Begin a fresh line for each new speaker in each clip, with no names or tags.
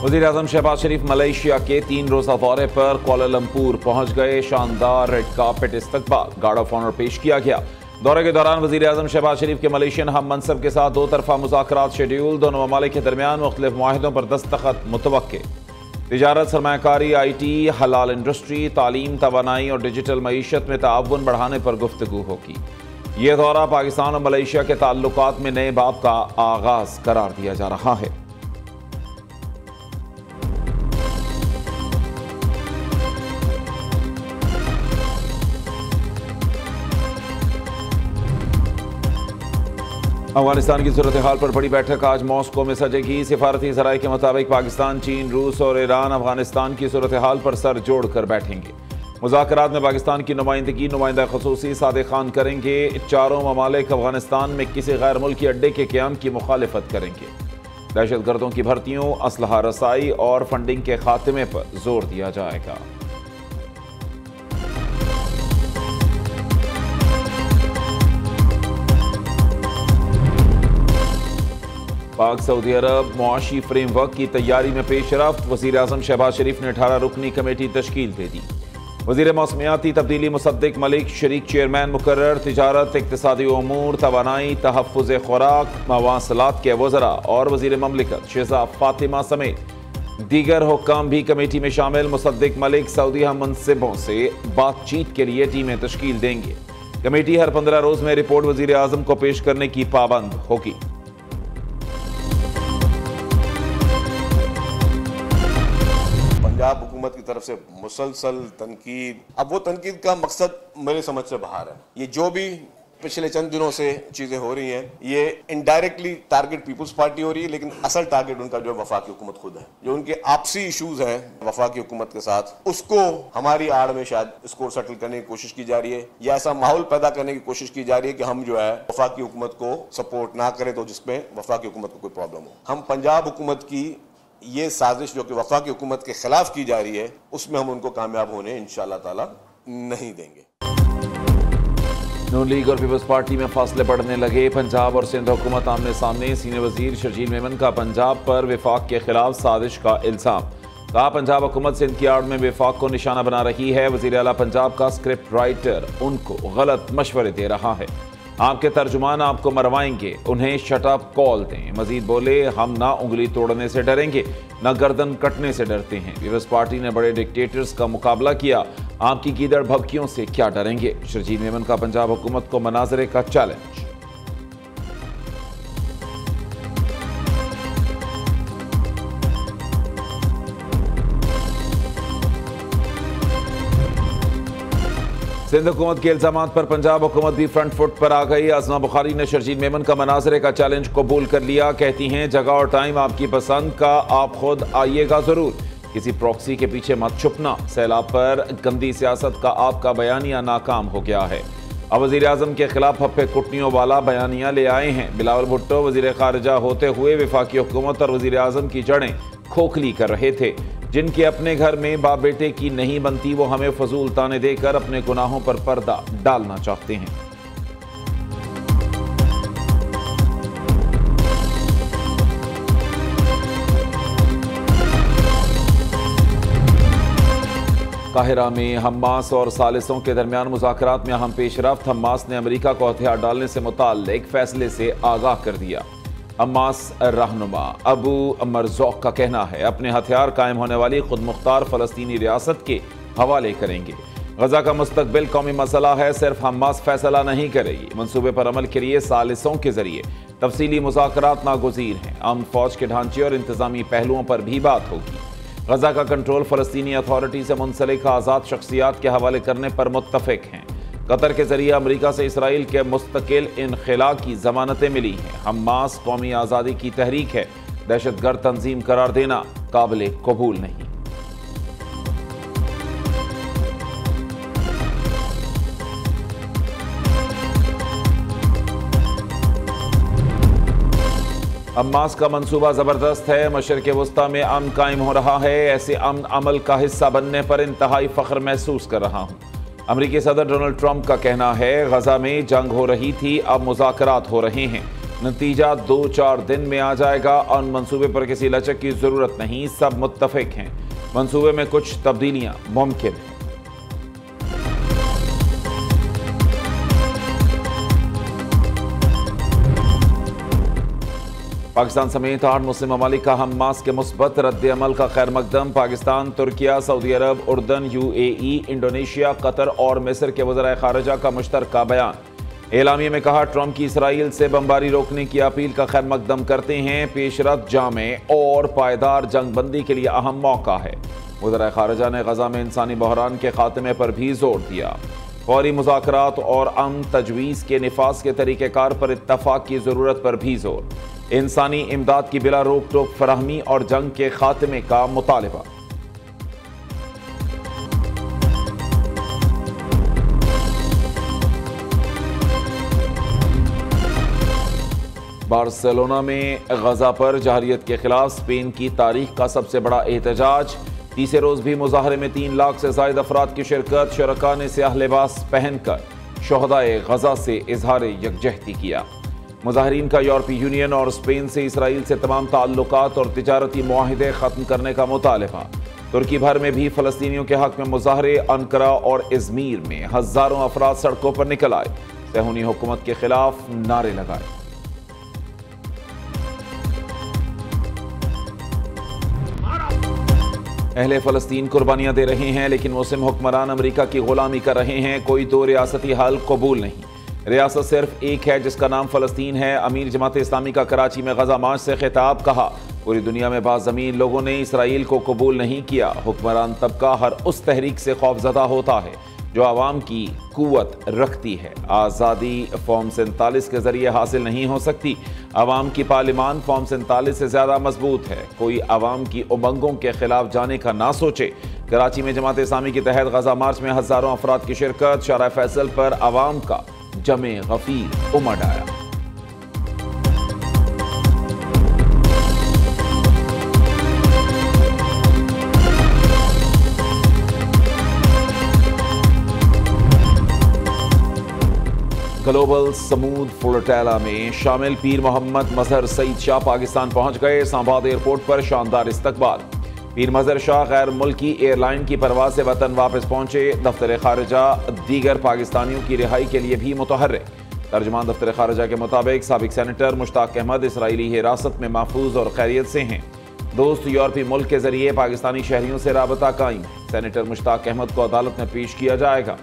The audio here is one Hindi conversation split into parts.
वज़ीर-ए-आज़म शहबाज शरीफ मलेशिया के 3 रोज़ा दौरे पर कुआलालंपुर पहुंच गए। शानदार रेड कार्पेट इस्तकबाल, गार्ड ऑफ ऑनर पेश किया गया। दौरे के दौरान वज़ीर-ए-आज़म शहबाज शरीफ के मलेशियन हम मनसब के साथ 2 तरफ़ा मुज़ाकरात शेड्यूल, दोनों ममालिक के दरमियान मुख्तलिफ मुआहिदों पर दस्तखत मुतवक्के। तिजारत, सरमायाकारी, IT, हलाल इंडस्ट्री, तालीम, तवानाई और डिजिटल मईशत में ताउन बढ़ाने पर गुफ्तगू होगी। यह दौरा पाकिस्तान और मलेशिया के ताल्लुकात में नए बाब का आगाज करार दिया जा रहा है। अफगानिस्तान की सूरत हाल पर बड़ी बैठक आज मॉस्को में सजेगी। सिफारती ज़राए के मुताबिक पाकिस्तान, चीन, रूस और ईरान अफगानिस्तान की सूरत हाल पर सर जोड़ कर बैठेंगे। मुज़ाकरात में पाकिस्तान की नुमाइंदगी नुमाइंदा ख़ुसूसी सादिक खान करेंगे। चारों ममालिक अफगानिस्तान में किसी गैर मुल्की अड्डे के क़याम की मुखालिफत करेंगे। दहशत गर्दों की भर्तियों, असलहा रसाई और फंडिंग के खात्मे पर जोर दिया जाएगा। पाक सऊदी अरब मुआशी फ्रेमवर्क की तैयारी में पेशरफ्त। वज़ीर-ए-आज़म शहबाज शरीफ ने 18 रुकनी कमेटी तश्कील दे दी। वज़ीर मौसमियाती तब्दीली मुसद्दिक मलिक शरीक चेयरमैन मुकर्रर। तिजारत, इक्तिसादी उमूर, तवानाई, तहफ़्फ़ुज़ खुराक, मवासलात के वज़रा और वज़ीर ममलिकत शेज़ा फातिमा समेत दीगर हुक्काम भी कमेटी में शामिल। मुसद्दिक मलिक सऊदी हम मुनसिबों से बातचीत के लिए टीमें तश्कील देंगे। कमेटी हर 15 रोज़ में रिपोर्ट वज़ीर-ए-आज़म को पेश करने की पाबंद होगी।
पंजाब हुकूमत की तरफ से मुसलसल तनकीद, अब वो तनकीद का मकसद मेरे समझ से बाहर है। ये जो भी पिछले चंद दिनों से चीजें हो रही हैं, ये इनडायरेक्टली टारगेट पीपुल्स पार्टी हो रही है, लेकिन असल टारगेट उनका जो वफाकी हुकूमत खुद है। जो उनके आपसी इशूज हैं वफाकी हुकूमत के साथ, उसको हमारी आड़ में शायद इसको सेटल करने की कोशिश की जा रही है, या ऐसा माहौल पैदा करने की कोशिश की जा रही है कि हम जो है वफाकी हुकूमत को सपोर्ट ना करें, तो जिसमें वफाकी हुकूमत को कोई प्रॉब्लम हो। हम पंजाब हुकूमत की ये साजिश जो कि वफाकी हुकूमत के खिलाफ की जा रही है, उसमें हम उनको कामयाब होने इंशाअल्लाह ताला नहीं देंगे।
नून लीग और पीपल्स पार्टी में फासले बढ़ने लगे। पंजाब और सिंध हुकूमत आमने सामने। सीनियर वजीर शर्जील मेमन का पंजाब पर विफाक के खिलाफ साजिश का इल्जाम। कहा, पंजाब हुकूमत सिंध की आड़ में विफाक को निशाना बना रही है। वजीर आला पंजाब का स्क्रिप्ट राइटर उनको गलत मशवरे दे रहा है। आपके तर्जुमान आपको मरवाएंगे, उन्हें शटअप कॉल दें। मजीद बोले, हम ना उंगली तोड़ने से डरेंगे, ना गर्दन कटने से डरते हैं। पीपल्स पार्टी ने बड़े डिक्टेटर्स का मुकाबला किया, आपकी गीदड़ भभकियों से क्या डरेंगे। शर्जील मेमन का पंजाब हुकूमत को मनाजरे का चैलेंज। सिंध हुकूमत के इल्जामात पर पंजाब हुकूमत भी फ्रंट फुट पर आ गई। आज़मा बुखारी ने शर्जील मेमन का मनाजरे का चैलेंज कबूल कर लिया। कहती हैं, जगह और टाइम आपकी पसंद का, आप खुद आइएगा जरूर, किसी प्रॉक्सी के पीछे मत छुपना। सैलाब पर गंदी सियासत का आपका बयानिया नाकाम हो गया है। अब वज़ीर-ए-आज़म के खिलाफ हफ्फे कुटनियों वाला बयानिया ले आए हैं। बिलावल भुट्टो वज़ीर खारिजा होते हुए विफाकी हुकूमत और वज़ीर-ए-आज़म की जड़ें खोखली कर रहे थे। जिनके अपने घर में बाप बेटे की नहीं बनती, वो हमें फजूल ताने देकर अपने गुनाहों पर पर्दा डालना चाहते हैं। काहिरा में हमास और सालिसों के दरमियान मुज़ाकरात में अहम पेशरफ्त। हमास ने अमेरिका को हथियार डालने से मुताल्लिक फैसले से आगाह कर दिया। हमास रहनुमा अबू मरज़ूक का कहना है, अपने हथियार कायम होने वाली खुद मुख्तार फ़लस्तीनी रियासत के हवाले करेंगे। गजा का मुस्तकबिल कौमी मसला है, सिर्फ हमास फैसला नहीं करेगी। मंसूबे पर अमल के लिए सालिसों के जरिए तफसीली मुज़ाकरात नागुज़ीर हैं। आर्म्ड फौज के ढांचे और इंतजामी पहलुओं पर भी बात होगी। गजा का कंट्रोल फ़लस्तीनी अथॉरिटी से मुंसलिक आज़ाद शख्सियात के हवाले करने पर मुत्तफ़िक हैं। कतर के जरिए अमेरिका से इसराइल के मुस्तकिल इनखिला की जमानतें मिली हैं। हमास कौमी आज़ादी की तहरीक है, दहशतगर्द तंजीम करार देना काबिल कबूल नहीं। हमास का मंसूबा जबरदस्त है। मशरिक़ वस्ता में अमन कायम हो रहा है। ऐसे अमन अमल का हिस्सा बनने पर इंतहाई फख्र महसूस कर रहा हूँ। अमेरिकी सदर डोनाल्ड ट्रंप का कहना है, गजा में जंग हो रही थी, अब मुज़ाकरात हो रहे हैं। नतीजा 2-4 दिन में आ जाएगा और मंसूबे पर किसी लचक की जरूरत नहीं, सब मुत्तफिक हैं। मंसूबे में कुछ तब्दीलियां मुमकिन हैं। पाकिस्तान समेत 8 मुस्लिम ममालिक का हमास के मुस्बत रद्द अमल का खैर मकदम। पाकिस्तान, तुर्किया, सऊदी अरब, उर्दन, UAE, इंडोनेशिया, कतर और मिस्र के वज़राए खारजा का मुश्तरका बयान। एलामिया में कहा, ट्रंप की इसराइल से बमबारी रोकने की अपील का खैर मकदम करते हैं। पेशरफ्त जामे और पायदार जंगबंदी के लिए अहम मौका है। वज़राए खारजा ने गजा में इंसानी बहरान के खात्मे पर भी जोर दिया। फौरी मुज़ाकरात और अमन तजवीज़ के निफाज के तरीक़ेकार पर इत्तफाक की ज़रूरत पर भी जोर। इंसानी इमदाद की बिला रोक टोक फराहमी और जंग के खात्मे का मुतालबा। बार्सिलोना में गजा पर जहरियत के खिलाफ स्पेन की तारीख का सबसे बड़ा एहतजाज। तीसरे रोज भी मुजाहरे में 3 लाख से ज्यादा अफराद की शिरकत। शुरका ने स्याह लिबास पहनकर शोहदाए गजा से इजहार यकजहती किया। मुजाहरीन का यूरोपीय यूनियन और स्पेन से इसराइल से तमाम ताल्लुकात और तिजारती मुआहिदे खत्म करने का मुतालबा। तुर्की भर में भी फलस्तीनियों के हक में मुजाहरे। अंकारा और इजमीर में हजारों अफराद सड़कों पर निकल आए, सहूनी हुकूमत के खिलाफ नारे लगाए। अहले फलस्तीन कुर्बानियां दे रहे हैं, लेकिन मुस्लिम हुक्मरान अमेरिका की गुलामी कर रहे हैं। कोई तो रियासती हल कबूल नहीं। रियासत सिर्फ एक है जिसका नाम फलस्तीन है। अमीर जमात इस्लामी का कराची में गजा मार्च से खिताब। कहा, पूरी दुनिया में बाज़मीन लोगों ने इसराइल को कबूल नहीं किया। हुक्मरान तबका हर उस तहरीक से खौफजदा होता है जो आवाम की कुव्वत रखती है। आज़ादी फॉर्म 47 के जरिए हासिल नहीं हो सकती। आवाम की पार्लिमान फॉर्म 47 से ज़्यादा मजबूत है। कोई आवाम की उमंगों के खिलाफ जाने का ना सोचे। कराची में जमात इस्लामी के तहत गजा मार्च में हजारों अफराद की शिरकत। शारा फैसल पर आवाम का जमे गफीर उमड़ आया। ग्लोबल समूद फ्लोटेला में शामिल पीर मोहम्मद मजहर सईद शाह पाकिस्तान पहुंच गए। इस्लामाबाद एयरपोर्ट पर शानदार इस्तकबाल। पीर मजहर शाह गैर मुल्की एयरलाइन की परवाज से वतन वापस पहुंचे। दफ्तर खारजा दीगर पाकिस्तानियों की रिहाई के लिए भी मुतहर्रिक। तर्जुमान दफ्तर खारजा के मुताबिक साबिक सेनेटर मुश्ताक अहमद इसराइली हिरासत में महफूज और खैरियत से हैं। दोस्त यूरोपीय मुल्क के जरिए पाकिस्तानी शहरियों से राबता कायम। सेनेटर मुश्ताक अहमद को अदालत में पेश किया जाएगा।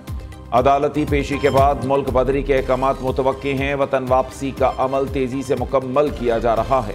अदालती पेशी के बाद मुल्क बदरी के अहकामात मुतवक्के हैं। वतन वापसी का अमल तेजी से मुकम्मल किया जा रहा है।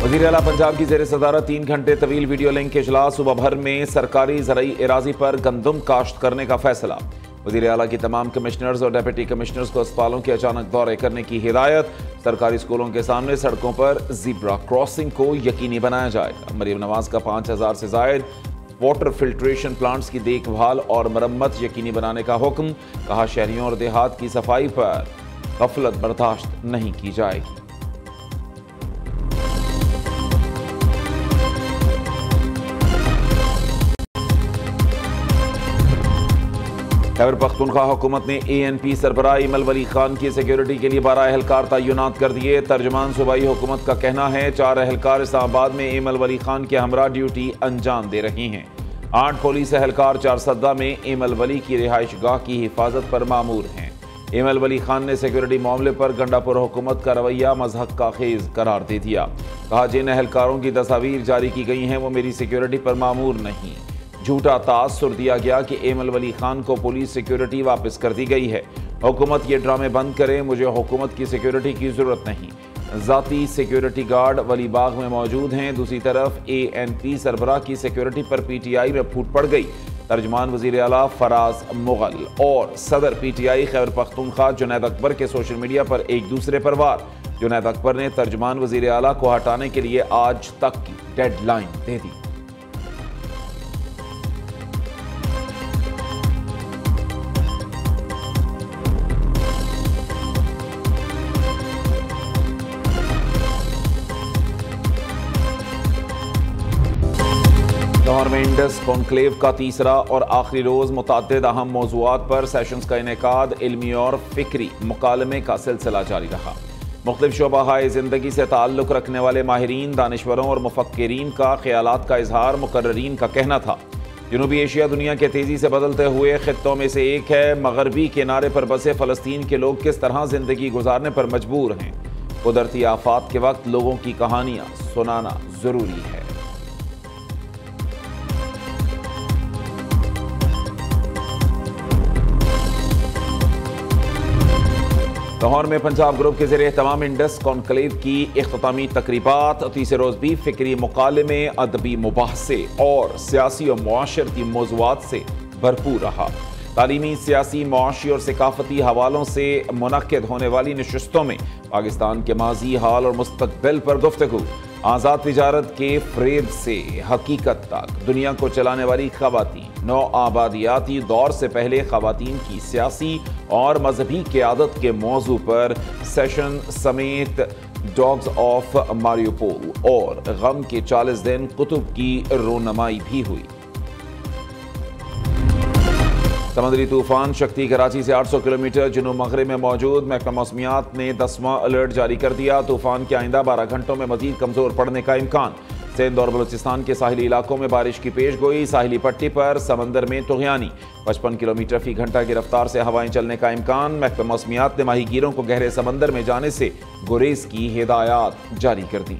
वज़ीर आला पंजाब की ज़ेर सदारत 3 घंटे तवील वीडियो लिंक के इजलास। सुबह भर में सरकारी ज़रई एराज़ी पर गंदम काश्त करने का फैसला। वज़ीर आला की तमाम कमिश्नर्स और डिप्टी कमिश्नर्स को अस्पतालों के अचानक दौरे करने की हिदायत। सरकारी स्कूलों के सामने सड़कों पर ज़ीब्रा क्रॉसिंग को यकीनी बनाया जाएगा। मरीम नवाज का 5000 से ज़ायद वाटर फिल्ट्रेशन प्लांट्स की देखभाल और मरम्मत यकीनी बनाने का हुक्म। कहा, शहरियों और देहात की सफाई पर गफलत बर्दाश्त नहीं की जाएगी। खैबर पख्तूनख्वा हुकूमत ने ANP सरबराह इमल वली खान की सिक्योरिटी के लिए 12 एहलकार तैनात कर दिए। तर्जुमान सूबाई हुकूमत का कहना है 4 एहलकार इस्लामाबाद में इमल वली खान के हमरा ड्यूटी अंजाम दे रहे हैं। 8 पुलिस एहलकार 4 सद्दा में इमल वली की रिहाइश गाह की हिफाजत पर मामूर हैं। इमल वली खान ने सिक्योरिटी मामले पर गंडापुर हुकूमत का रवैया मजहक का खेज करार दे दिया। कहा, जिन एहलकारों की तस्वीर जारी की गई हैं वो मेरी सिक्योरिटी पर मामूर नहीं। झूठा तासुर दिया गया कि इमल वली खान को पुलिस सिक्योरिटी वापस कर दी गई है। हुकूमत ये ड्रामे बंद करे, मुझे हुकूमत की सिक्योरिटी की जरूरत नहीं। जाती सिक्योरिटी गार्ड वली बाग में मौजूद हैं। दूसरी तरफ ANP सरबराह की सिक्योरिटी पर PTI में फूट पड़ गई। तर्जुमान वज़ीर आला फराज मुगल और सदर PTI खैबर पख्तूनख्वा जुनैद अकबर के सोशल मीडिया पर एक दूसरे पर वार। जुनैद अकबर ने तर्जुमान वज़ीर आला को हटाने के लिए आज तक की डेडलाइन दे दी। लाहौर में इंडस कॉन्क्लेव का तीसरा और आखिरी रोज मुतअद्दिद अहम मौज़ूआत पर सेशंस का इनेकाद इल्मी और फिक्री मुकालमे का सिलसिला जारी रहा। मुख्तलिफ शोबाहाए ज़िंदगी से ताल्लुक़ रखने वाले माहिरीन, दानिश्वरों और मुफक्किरीन का ख्यालात का इजहार मुकर्ररीन का कहना था। जनूबी एशिया दुनिया के तेज़ी से बदलते हुए ख़ित्तों में से एक है। मगरबी किनारे पर बसे फ़लस्तीन के लोग किस तरह ज़िंदगी गुजारने पर मजबूर हैं। कुदरती आफात के वक्त लोगों की कहानियाँ सुनाना ज़रूरी है। लाहौर में पंजाब ग्रुप के ज़रिए तमाम इंडस कॉन्क्लेव की इख्तितामी तकरीबात तीसरे रोज़ भी फ़िक्री मुकालमे, अदबी मुबाहसे और सियासी और मुआशरती मौज़ूआत से भरपूर रहा। तालीमी, सियासी, मुआशी और सकाफती हवालों से मुनक्किद होने वाली नशिस्तों में पाकिस्तान के माजी, हाल और मुस्तकबिल पर गुफ्तगू, आज़ाद तिजारत के फ़रेब से हकीकत तक, दुनिया को चलाने वाली ख़वातीन, नौ आबादियाती दौर से पहले ख़वातीन की सियासी और मजहबी क़यादत के मौजू पर सेशन समेत डॉग्स ऑफ मारियोपोल और गम के 40 दिन कुतुब की रोनमाई भी हुई। समुद्री तूफान शक्ति कराची से 800 किलोमीटर जनूब मगरिब में मौजूद। महकमा मौसमियात ने 10वां अलर्ट जारी कर दिया। तूफान के आइंदा 12 घंटों में मजीद कमजोर पड़ने का इम्कान। सिंध और बलूचिस्तान के साहिली इलाकों में बारिश की पेश गोई। साहिली पट्टी पर समंदर में तुग़यानी 55 किलोमीटर फी घंटा की रफ्तार से हवाएं चलने का इम्कान। महकमा मौसमियात ने माहीगीरों को गहरे समंदर में जाने से गुरेज की हिदायत जारी कर दी।